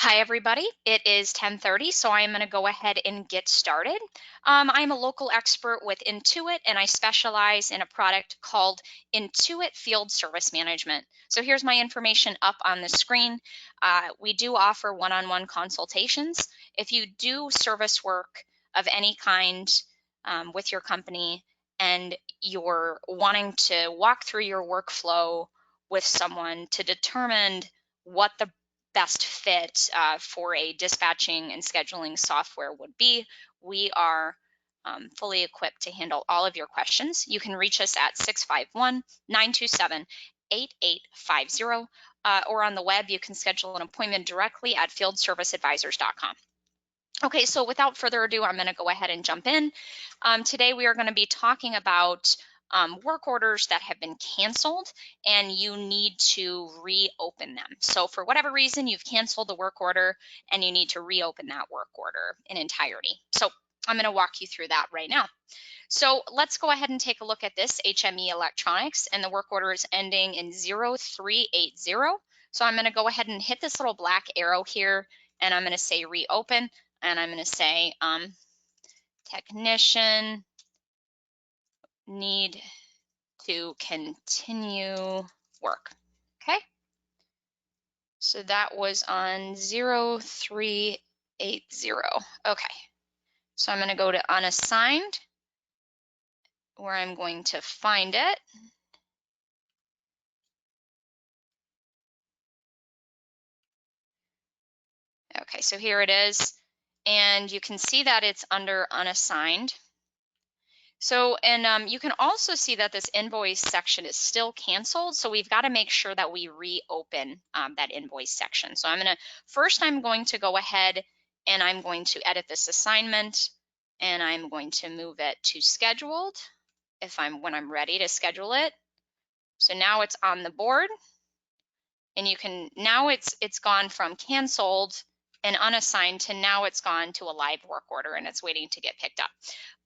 Hi, everybody. It is 10:30, so I am going to go ahead and get started. I'm a local expert with Intuit, and I specialize in a product called Intuit Field Service Management. So here's my information up on the screen. We do offer one-on-one consultations. If you do service work of any kind with your company and you're wanting to walk through your workflow with someone to determine what the best fit for a dispatching and scheduling software would be, we are fully equipped to handle all of your questions. You can reach us at 651-927-8850, or on the web, you can schedule an appointment directly at fieldserviceadvisors.com. Okay, so without further ado, I'm going to go ahead and jump in. Today we are going to be talking about work orders that have been canceled and you need to reopen them. So for whatever reason, you've canceled the work order and you need to reopen that work order in entirety. So I'm going to walk you through that right now. So let's go ahead and take a look at this HME Electronics, and the work order is ending in 0380. So I'm going to go ahead and hit this little black arrow here, and I'm going to say reopen, and I'm going to say technician need to continue work. Okay, so that was on 0380. Okay, so I'm going to go to unassigned, where I'm going to find it. Okay, so here it is, and you can see that it's under unassigned. So, and you can also see that this invoice section is still canceled, so we've got to make sure that we reopen that invoice section. So I'm going to go ahead and I'm going to edit this assignment, and I'm going to move it to scheduled when I'm ready to schedule it. So now it's on the board, and now it's gone from canceled and unassigned to now it's gone to a live work order and it's waiting to get picked up.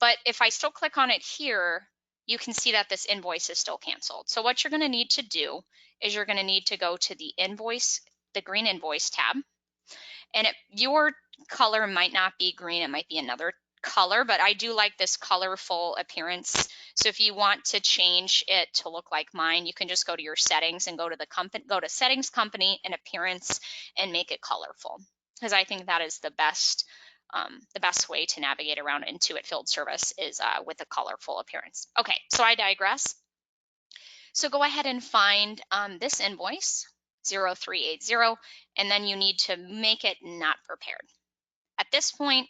But if I still click on it here, you can see that this invoice is still canceled. So what you're going to need to do is you're going to need to go to the green invoice tab, and your color might not be green, it might be another color, but I do like this colorful appearance. So if you want to change it to look like mine, you can just go to your settings and go to settings, company, and appearance, and make it colorful, because I think that is the best way to navigate around Intuit Field Service is with a colorful appearance. Okay, so I digress. So go ahead and find this invoice 0380, and then you need to make it not prepared. At this point,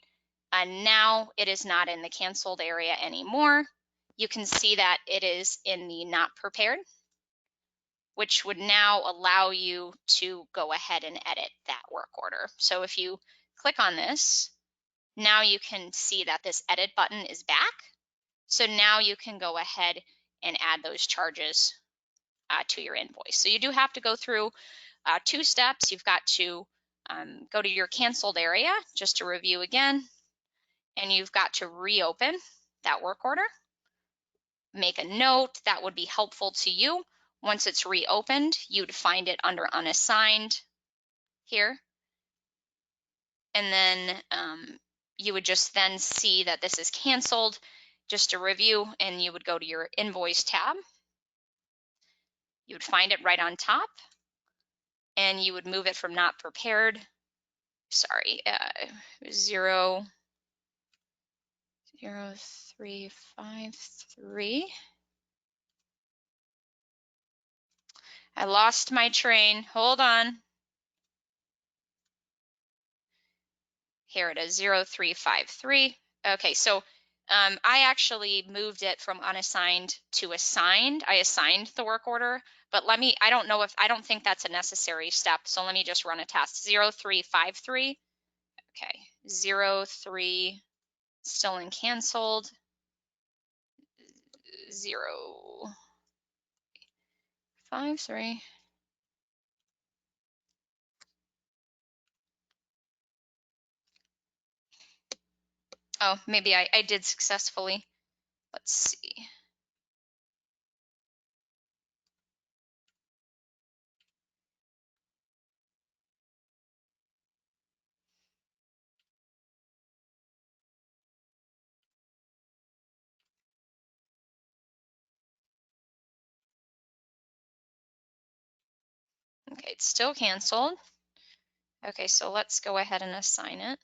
now it is not in the canceled area anymore. You can see that it is in the not prepared, which would now allow you to go ahead and edit that work order. So if you click on this, now you can see that this edit button is back. So now you can go ahead and add those charges to your invoice. So you do have to go through 2 steps. You've got to go to your canceled area, just to review again, and you've got to reopen that work order. Make a note that would be helpful to you. Once it's reopened, you'd find it under unassigned here. And then you would just then see that this is canceled, just to review, and you would go to your invoice tab. You would find it right on top, and you would move it from not prepared. Sorry, 0353. I lost my train. Hold on. Here it is, 0353. Okay, so I actually moved it from unassigned to assigned. I assigned the work order, but I don't think that's a necessary step. So let me just run a test. 0353. Okay, 03 still in canceled. 053. Oh, maybe I did successfully. Let's see. Okay, it's still canceled. Okay, so let's go ahead and assign it.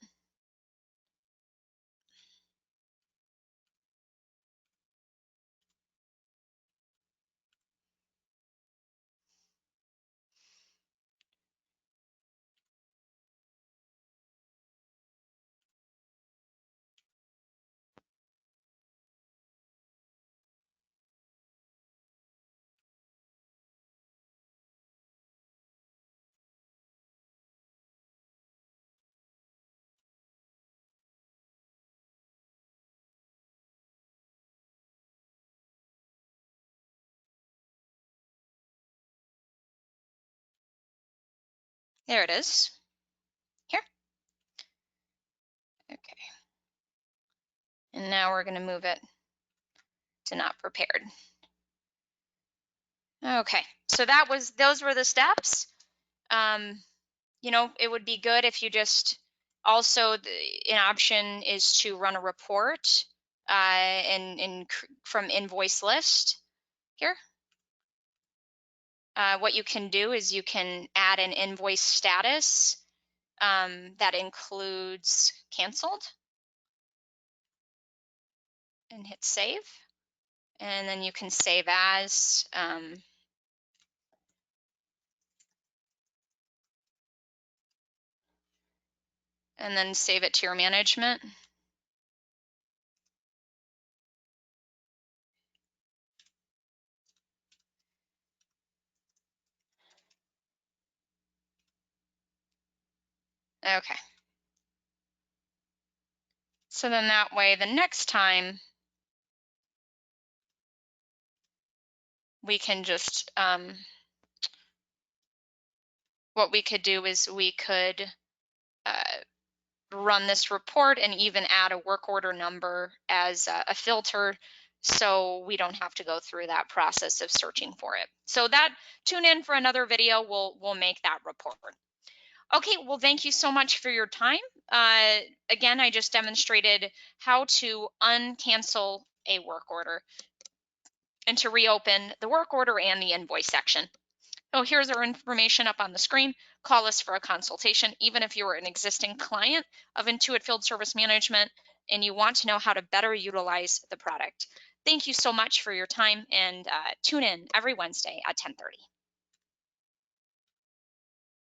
There it is. Here. Okay. And now we're going to move it to not prepared. Okay, so those were the steps. You know, it would be good if you just also an option is to run a report from invoice list here. What you can do is you can add an invoice status that includes canceled and hit save. And then you can save as. And then save it to your management. Okay. So then that way, the next time we can just, what we could do is we could run this report and even add a work order number as a filter, so we don't have to go through that process of searching for it. So tune in for another video. We'll make that report. Okay, well, thank you so much for your time. Again, I just demonstrated how to uncancel a work order and to reopen the work order and the invoice section. Oh, here's our information up on the screen. Call us for a consultation, even if you're an existing client of Intuit Field Service Management and you want to know how to better utilize the product. Thank you so much for your time, and tune in every Wednesday at 10:30.